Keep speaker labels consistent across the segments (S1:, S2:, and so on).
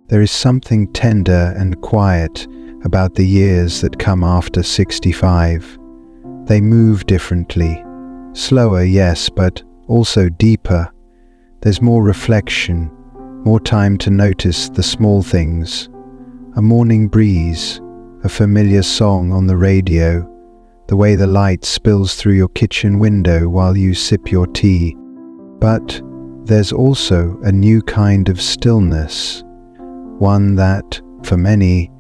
S1: There is something tender and quiet about the years that come after 65. They move differently. Slower, yes, but also deeper. There's more reflection, more time to notice the small things. A morning breeze, a familiar song on the radio, the way the light spills through your kitchen window while you sip your tea. But there's also a new kind of stillness, one that, for many,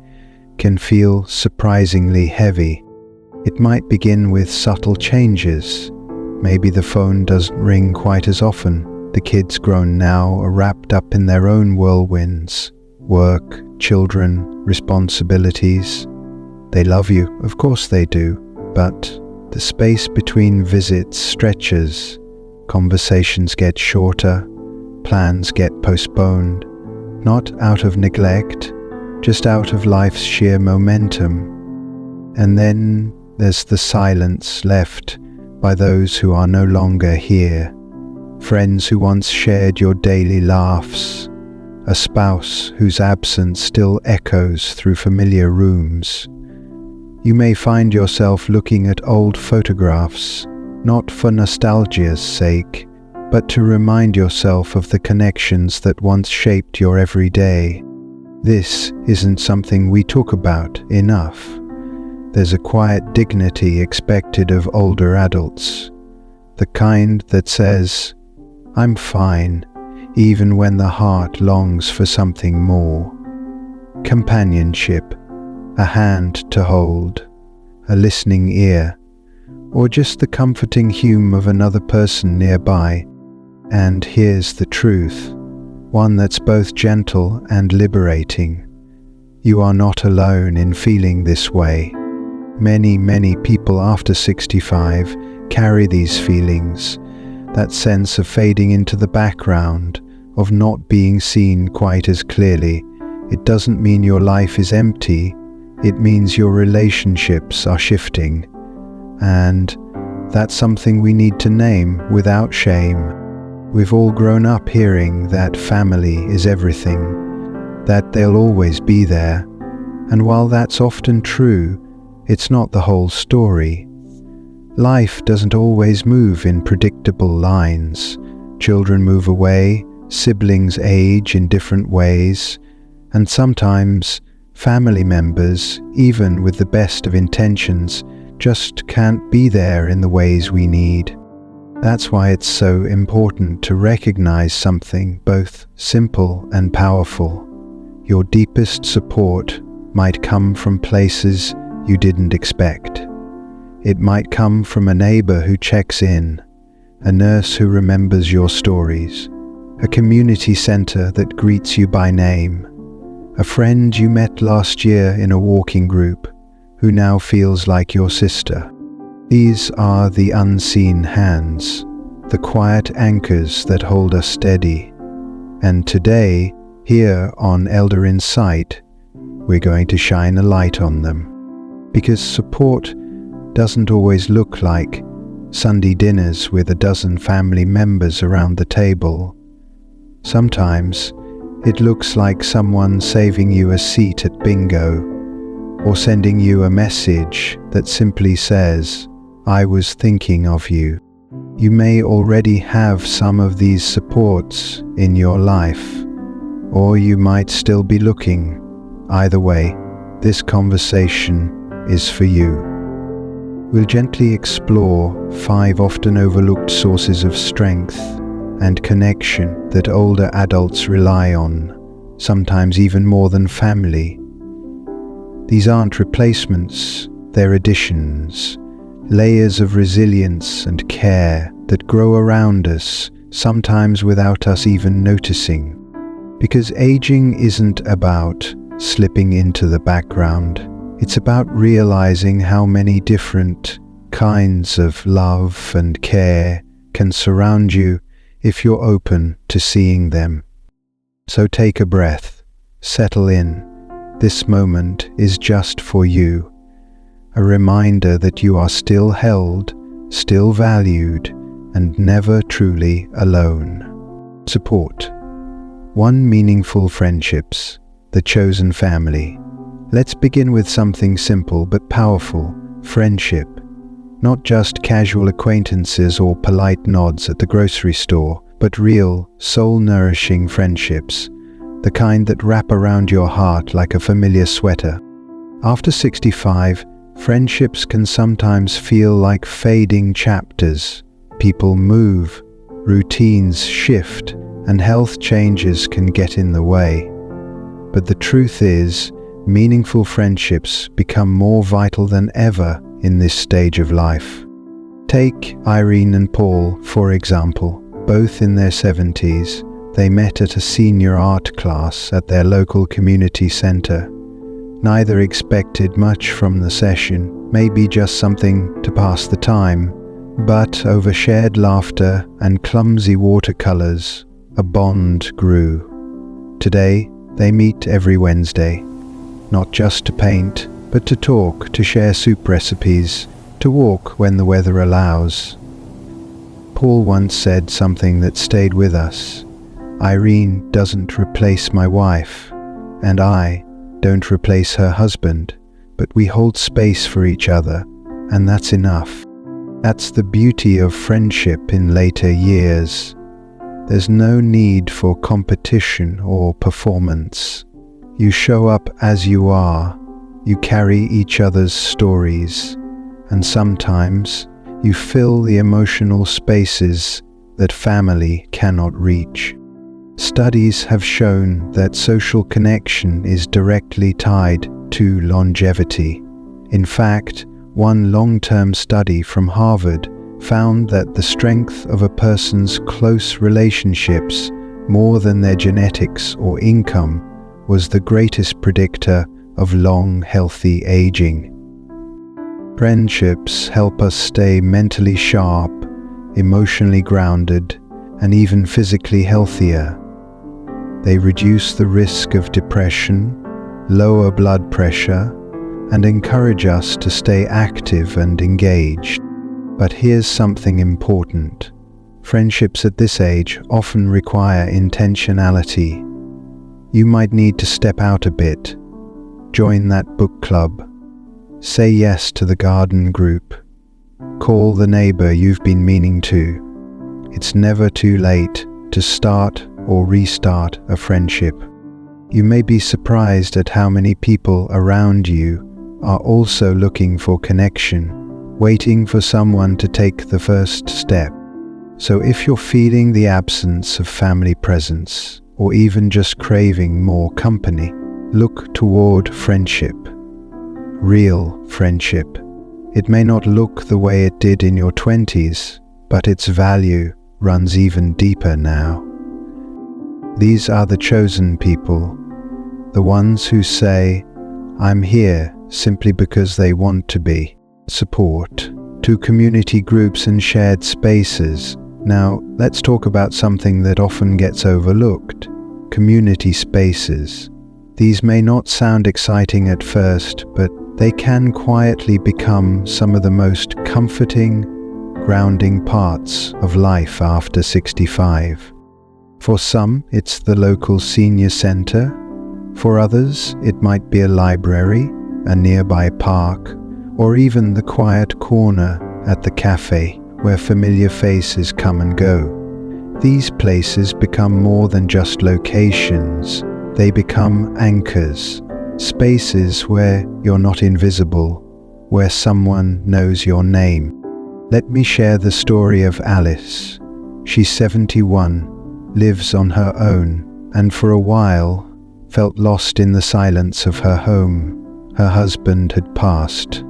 S1: can feel surprisingly heavy. It might begin with subtle changes. Maybe the phone doesn't ring quite as often. The kids grown now are wrapped up in their own whirlwinds. Work, children, responsibilities. They love you, of course they do, but the space between visits stretches. Conversations get shorter, plans get postponed, not out of neglect, just out of life's sheer momentum. And then there's the silence left by those who are no longer here. Friends who once shared your daily laughs, a spouse whose absence still echoes through familiar rooms. You may find yourself looking at old photographs, not for nostalgia's sake, but to remind yourself of the connections that once shaped your everyday. This isn't something we talk about enough. There's a quiet dignity expected of older adults, the kind that says, "I'm fine," even when the heart longs for something more. Companionship, a hand to hold, a listening ear, or just the comforting hum of another person nearby. And here's the truth, one that's both gentle and liberating. You are not alone in feeling this way. Many people after 65 carry these feelings, that sense of fading into the background, of not being seen quite as clearly. It doesn't mean your life is empty, it means your relationships are shifting. And that's something we need to name without shame. We've all grown up hearing that family is everything, that they'll always be there. And while that's often true, it's not the whole story. Life doesn't always move in predictable lines. Children move away, siblings age in different ways, and sometimes family members, even with the best of intentions, just can't be there in the ways we need. That's why it's so important to recognize something both simple and powerful. Your deepest support might come from places you didn't expect. It might come from a neighbor who checks in, a nurse who remembers your stories, a community center that greets you by name, a friend you met last year in a walking group who now feels like your sister. These are the unseen hands, the quiet anchors that hold us steady. And today, here on Elder Insight, we're going to shine a light on them. Because support doesn't always look like Sunday dinners with a dozen family members around the table. Sometimes it looks like someone saving you a seat at bingo, or sending you a message that simply says, "I was thinking of you." You may already have some of these supports in your life, or you might still be looking. Either way, this conversation is for you. We'll gently explore 5 often overlooked sources of strength and connection that older adults rely on, sometimes even more than family. These aren't replacements, they're additions, layers of resilience and care that grow around us, sometimes without us even noticing. Because aging isn't about slipping into the background. It's about realizing how many different kinds of love and care can surround you if you're open to seeing them. So take a breath, settle in. This moment is just for you. A reminder that you are still held, still valued, and never truly alone. Support. 1. Meaningful friendships. the chosen family. Let's begin with something simple but powerful: friendship. Not just casual acquaintances or polite nods at the grocery store, but real, soul-nourishing friendships, the kind that wrap around your heart like a familiar sweater. After 65, friendships can sometimes feel like fading chapters. People move, routines shift, and health changes can get in the way. But the truth is, meaningful friendships become more vital than ever in this stage of life. Take Irene and Paul, for example. Both in their 70s, they met at a senior art class at their local community center. Neither expected much from the session, maybe just something to pass the time. But over shared laughter and clumsy watercolors, a bond grew. Today, they meet every Wednesday, not just to paint, but to talk, to share soup recipes, to walk when the weather allows. Paul once said something that stayed with us. Irene doesn't replace my wife, and I don't replace her husband, but we hold space for each other, and that's enough. That's the beauty of friendship in later years. There's no need for competition or performance. You show up as you are, you carry each other's stories, and sometimes you fill the emotional spaces that family cannot reach. Studies have shown that social connection is directly tied to longevity. In fact, one long-term study from Harvard found that the strength of a person's close relationships, more than their genetics or income, was the greatest predictor of long, healthy aging. Friendships help us stay mentally sharp, emotionally grounded, and even physically healthier. They reduce the risk of depression, lower blood pressure, and encourage us to stay active and engaged. But here's something important. Friendships at this age often require intentionality. You might need to step out a bit, join that book club, say yes to the garden group, call the neighbor you've been meaning to. It's never too late to start or restart a friendship. You may be surprised at how many people around you are also looking for connection, waiting for someone to take the first step. So if you're feeling the absence of family presence, or even just craving more company, look toward friendship. Real friendship. It may not look the way it did in your 20s, but its value runs even deeper now. These are the chosen people, the ones who say, "I'm here," simply because they want to be. Support. To community groups and shared spaces. Now, let's talk about something that often gets overlooked: community spaces. These may not sound exciting at first, but they can quietly become some of the most comforting, grounding parts of life after 65. For some, it's the local senior center. For others, it might be a library, a nearby park, or even the quiet corner at the cafe where familiar faces come and go. These places become more than just locations. They become anchors, spaces where you're not invisible, where someone knows your name. Let me share the story of Alice. She's 71, lives on her own, and for a while felt lost in the silence of her home. Her husband had passed.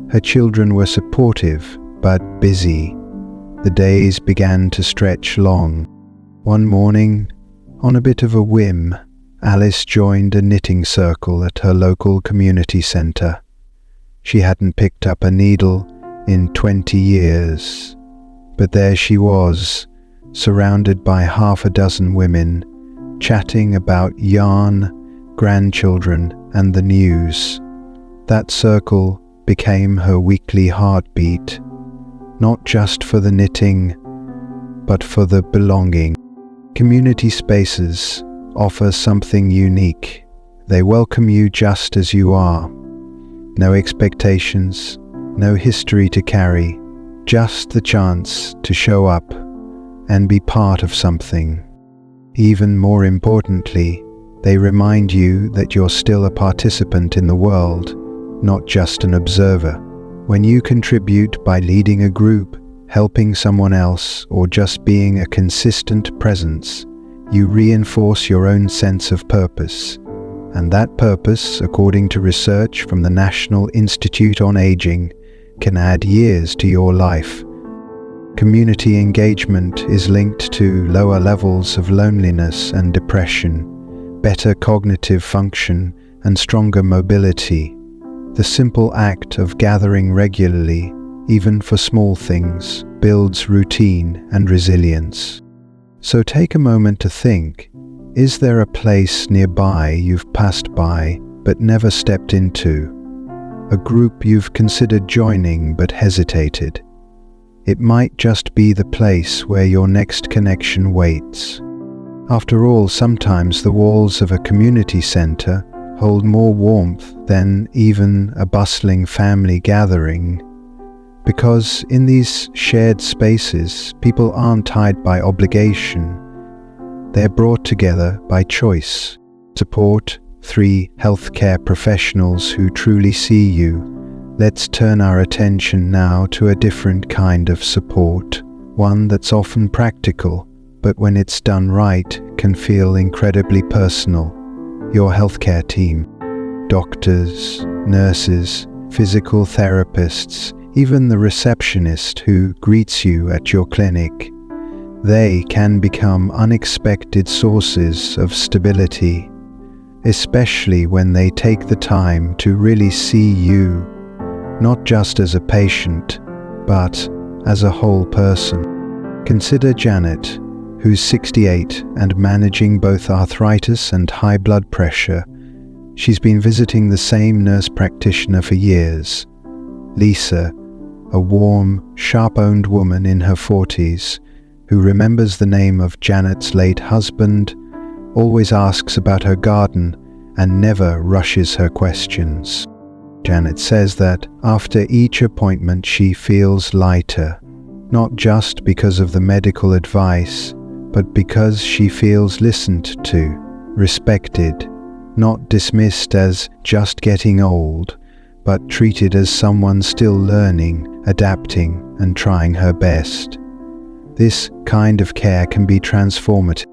S1: Her children were supportive, but busy. The days began to stretch long. One morning, on a bit of a whim, Alice joined a knitting circle at her local community center. She hadn't picked up a needle in 20 years. But there she was, surrounded by half a dozen women, chatting about yarn, grandchildren, and the news. That circle became her weekly heartbeat, not just for the knitting, but for the belonging. Community spaces offer something unique. They welcome you just as you are. No expectations, no history to carry, just the chance to show up and be part of something. Even more importantly, they remind you that you're still a participant in the world, not just an observer. When you contribute by leading a group, helping someone else, or just being a consistent presence, you reinforce your own sense of purpose. And that purpose, according to research from the National Institute on Aging, can add years to your life. Community engagement is linked to lower levels of loneliness and depression, better cognitive function, and stronger mobility. The simple act of gathering regularly, even for small things, builds routine and resilience. So take a moment to think, is there a place nearby you've passed by but never stepped into? A group you've considered joining but hesitated? It might just be the place where your next connection waits. After all, sometimes the walls of a community center hold more warmth than even a bustling family gathering. Because in these shared spaces, people aren't tied by obligation. They're brought together by choice. Support 3 healthcare professionals who truly see you. Let's turn our attention now to a different kind of support, one that's often practical, but when it's done right, can feel incredibly personal. Your healthcare team. Doctors, nurses, physical therapists, even the receptionist who greets you at your clinic. They can become unexpected sources of stability, especially when they take the time to really see you, not just as a patient, but as a whole person. Consider Janet, who's 68 and managing both arthritis and high blood pressure. She's been visiting the same nurse practitioner for years. Lisa, a warm, sharp-owned woman in her 40s, who remembers the name of Janet's late husband, always asks about her garden and never rushes her questions. Janet says that after each appointment she feels lighter, not just because of the medical advice, but because she feels listened to, respected, not dismissed as just getting old, but treated as someone still learning, adapting, and trying her best. This kind of care can be transformative,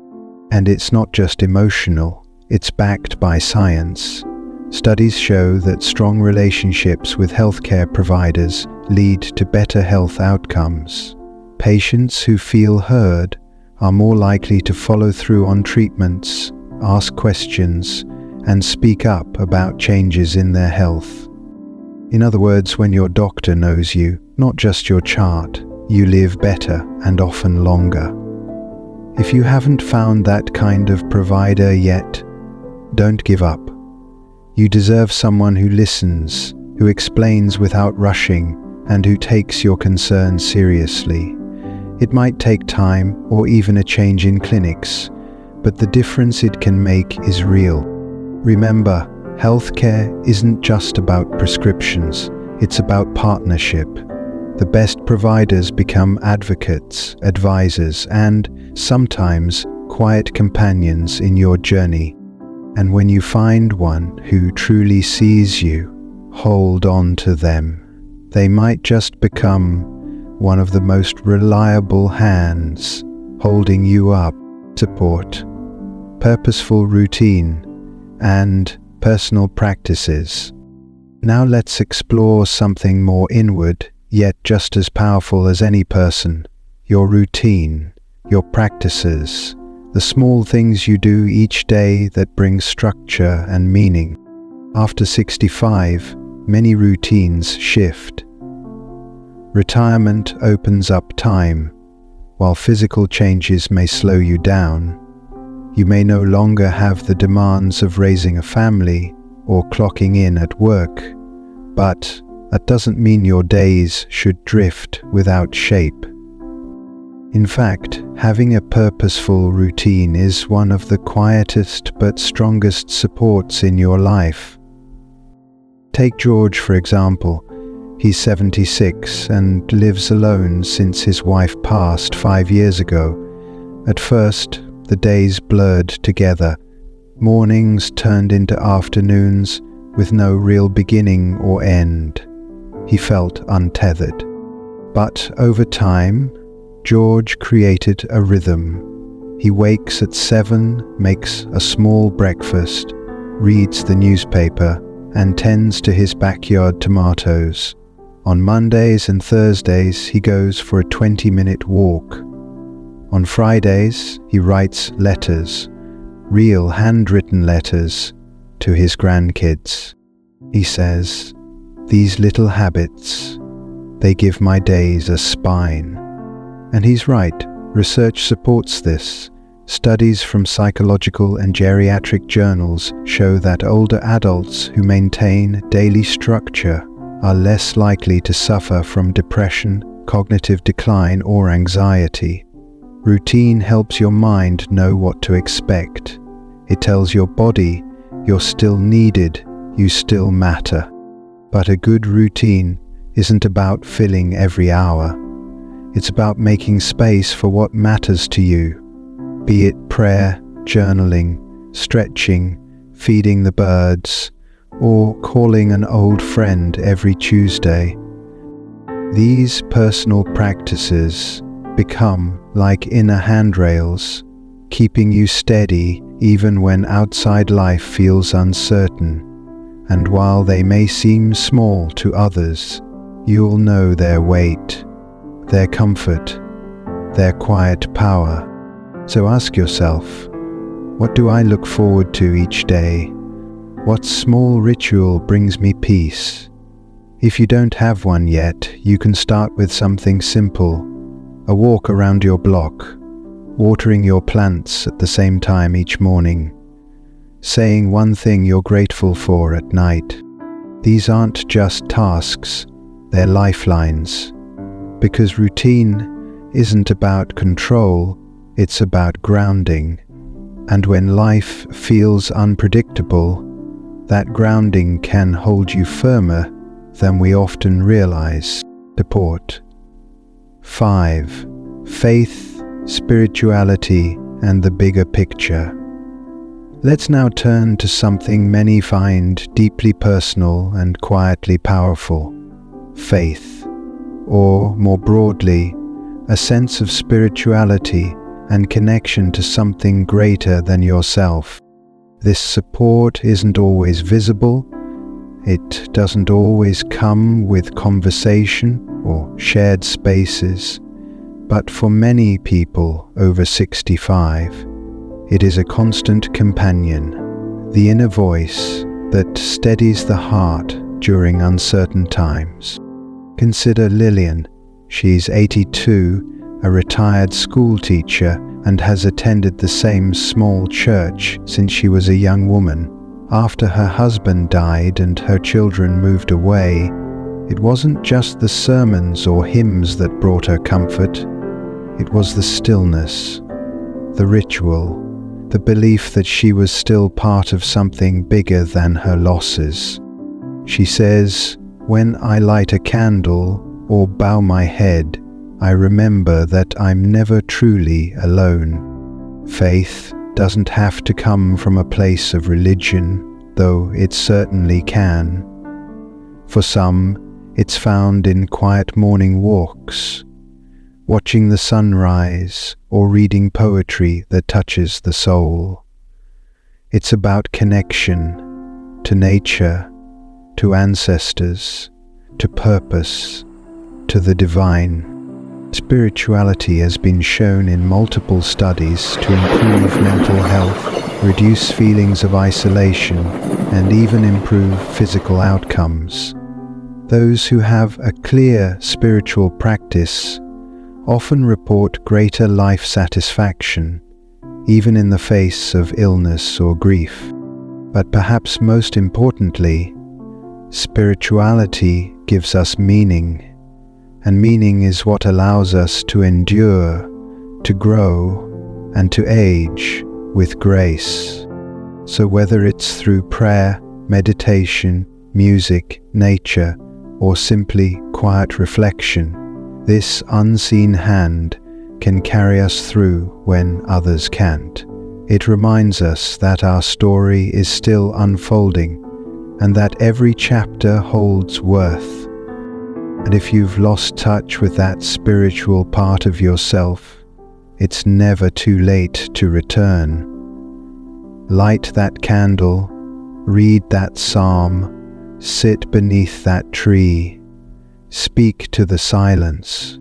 S1: and it's not just emotional, it's backed by science. Studies show that strong relationships with healthcare providers lead to better health outcomes. Patients who feel heard are more likely to follow through on treatments, ask questions, and speak up about changes in their health. In other words, when your doctor knows you, not just your chart, you live better and often longer. If you haven't found that kind of provider yet, don't give up. You deserve someone who listens, who explains without rushing, and who takes your concerns seriously. It might take time or even a change in clinics, but the difference it can make is real. Remember, healthcare isn't just about prescriptions, it's about partnership. The best providers become advocates, advisors, and sometimes quiet companions in your journey. And when you find one who truly sees you, hold on to them. They might just become one of the most reliable hands holding you up. Support, purposeful routine, and personal practices. Now let's explore something more inward, yet just as powerful as any person: your routine, your practices, the small things you do each day that bring structure and meaning. After 65, many routines shift. Retirement opens up time. While physical changes may slow you down, you may no longer have the demands of raising a family or clocking in at work, but that doesn't mean your days should drift without shape. In fact, Having a purposeful routine is one of the quietest but strongest supports in your life. Take George, for example. He's 76 and lives alone since his wife passed 5 years ago. At first, the days blurred together. Mornings turned into afternoons with no real beginning or end. He felt untethered. But over time, George created a rhythm. He wakes at 7, makes a small breakfast, reads the newspaper, and tends to his backyard tomatoes. On Mondays and Thursdays, he goes for a 20-minute walk. On Fridays, he writes letters, real handwritten letters, to his grandkids. He says, "These little habits, they give my days a spine." And he's right. Research supports this. Studies from psychological and geriatric journals show that older adults who maintain daily structure are less likely to suffer from depression, cognitive decline, or anxiety. Routine helps your mind know what to expect. It tells your body you're still needed, you still matter. But a good routine isn't about filling every hour. It's about making space for what matters to you, be it prayer, journaling, stretching, feeding the birds, or calling an old friend every Tuesday. These personal practices become like inner handrails, keeping you steady even when outside life feels uncertain. And while they may seem small to others, you'll know their weight, their comfort, their quiet power. So ask yourself, what do I look forward to each day? What small ritual brings me peace? If you don't have one yet, you can start with something simple. A walk around your block, watering your plants at the same time each morning, saying one thing you're grateful for at night. These aren't just tasks, they're lifelines. Because routine isn't about control, it's about grounding. And when life feels unpredictable, that grounding can hold you firmer than we often realize. Support. 5. Faith, spirituality, and the bigger picture. Let's now turn to something many find deeply personal and quietly powerful. Faith, or more broadly, a sense of spirituality and connection to something greater than yourself. This support isn't always visible, it doesn't always come with conversation or shared spaces, but for many people over 65, it is a constant companion, the inner voice that steadies the heart during uncertain times. Consider Lillian. She's 82, a retired school teacher, and has attended the same small church since she was a young woman. After her husband died and her children moved away, it wasn't just the sermons or hymns that brought her comfort. It was the stillness, the ritual, the belief that she was still part of something bigger than her losses. She says, "When I light a candle or bow my head, I remember that I'm never truly alone." Faith doesn't have to come from a place of religion, though it certainly can. For some, it's found in quiet morning walks, watching the sunrise, or reading poetry that touches the soul. It's about connection to nature, to ancestors, to purpose, to the divine. Spirituality has been shown in multiple studies to improve mental health, reduce feelings of isolation, and even improve physical outcomes. Those who have a clear spiritual practice often report greater life satisfaction, even in the face of illness or grief. But perhaps most importantly, spirituality gives us meaning, and meaning is what allows us to endure, to grow and to age with grace. So whether it's through prayer, meditation, music, nature, or simply quiet reflection, this unseen hand can carry us through when others can't. It reminds us that our story is still unfolding and that every chapter holds worth. And if you've lost touch with that spiritual part of yourself, it's never too late to return. Light that candle, read that psalm, sit beneath that tree, speak to the silence.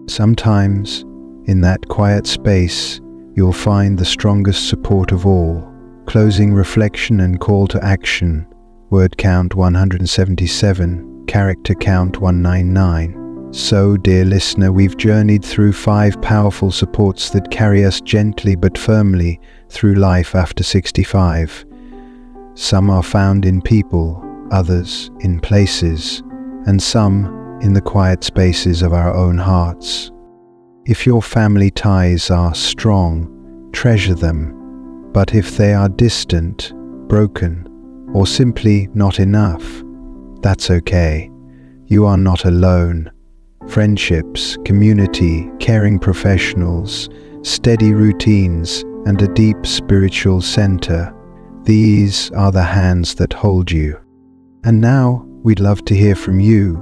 S1: Sometimes, in that quiet space, you'll find the strongest support of all. Closing reflection and call to action. Word count 177, character count 199. So, dear listener, we've journeyed through 5 powerful supports that carry us gently but firmly through life after 65. Some are found in people, others in places, and some in the quiet spaces of our own hearts. If your family ties are strong, treasure them, but if they are distant, broken, or simply not enough, that's okay. You are not alone. Friendships, community, caring professionals, steady routines, and a deep spiritual center, these are the hands that hold you. And now, we'd love to hear from you.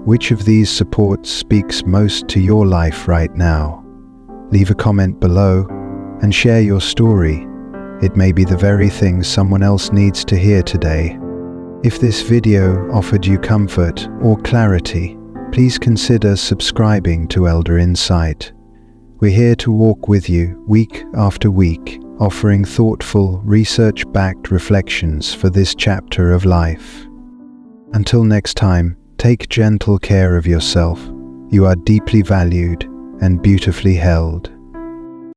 S1: Which of these supports speaks most to your life right now? Leave a comment below and share your story. It may be the very thing someone else needs to hear today. If this video offered you comfort or clarity, please consider subscribing to Elder Insight. We're here to walk with you week after week, offering thoughtful, research-backed reflections for this chapter of life. Until next time, take gentle care of yourself. You are deeply valued and beautifully held.